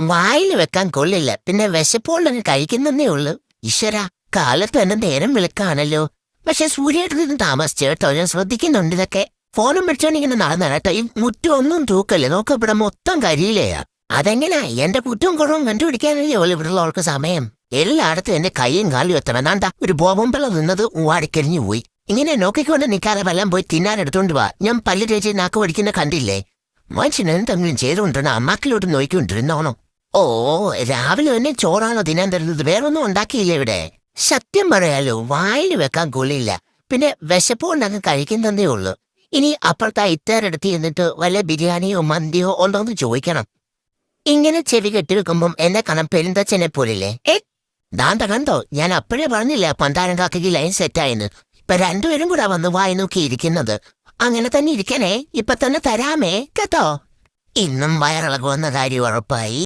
വായിൽ വെക്കാൻ കൊള്ളില്ല, പിന്നെ വിശപ്പോണ്ടങ്ങ് കഴിക്കുന്നേ ഉള്ളു. ഈശ്വര, കാലത്ത് തന്നെ നേരം വിളിക്കാണല്ലോ. പക്ഷെ സൂര്യേട്ടന് താമസിച്ചു കേട്ടോ, ഞാൻ ശ്രദ്ധിക്കുന്നുണ്ട് ഇതൊക്കെ. ഫോണും പിടിച്ചോണ്ടിങ്ങനെ നടന്നേട്ടോ. ഈ മുറ്റം ഒന്നും തൂക്കല്ലേ, നോക്ക ഇവിടെ മൊത്തം കരിയിലയാ. അതെങ്ങനാ എന്റെ കുറ്റവും കുറവും കണ്ടുപിടിക്കാനല്ലേ ഇവിടെ ഉള്ളവർക്ക് സമയം. എല്ലായിടത്തും എന്റെ കൈയും കാലും എത്തണം. നാണ്ടാ ഒരു ബോംബിള നിന്നത് വാടിക്കരിഞ്ഞു പോയി. ഇങ്ങനെ നോക്കിക്കൊണ്ട് നിൽക്കാതെ വല്ലം പോയി തിന്നാനെടുത്തോണ്ട് വാ. ഞാൻ പല്ല് തേച്ച് നാക്ക് പഠിക്കുന്ന കണ്ടില്ലേ. മനുഷ്യന് എന്തെങ്കിലും ചെയ്തുകൊണ്ടിരുന്ന അമ്മാക്കിലോട്ട് നോക്കിക്കൊണ്ടിരുന്നോണോ. ഓ, രാവിലെ തന്നെ ചോറാണോ തിന്നാൻ തരുന്നത്? വേറൊന്നും ഉണ്ടാക്കിയില്ല ഇവിടെ. സത്യം പറയാലോ, വായിൽ വെക്കാൻ കൊള്ളില്ല, പിന്നെ വിശപ്പുകൊണ്ടങ്ങ് കഴിക്കുന്നതേ ഉള്ളു. ഇനി അപ്പുറത്തെ ഇത്തേരെടുത്ത് എന്നിട്ട് വല്ല ബിരിയാണിയോ മന്തിയോ ഉണ്ടോന്ന് ചോദിക്കണം. ഇങ്ങനെ ചെവി കെട്ടിവെക്കുമ്പം എന്നെ കാണാൻ പെരുന്തച്ഛനെ പോലില്ലേ. ദാന്ത കണ്ടോ, ഞാൻ അപ്പോഴേ പറഞ്ഞില്ല പന്താരം കാക്കയ്ക്ക് ലൈൻ സെറ്റായെന്ന്. ഇപ്പൊ രണ്ടുപേരും കൂടെ വന്ന് വായി നോക്കിയിരിക്കുന്നത്. അങ്ങനെ തന്നെ ഇരിക്കണേ, ഇപ്പൊ തന്നെ തരാമേ കേട്ടോ. ഇന്നും വയറിളകുന്ന കാര്യം ഉറപ്പായി.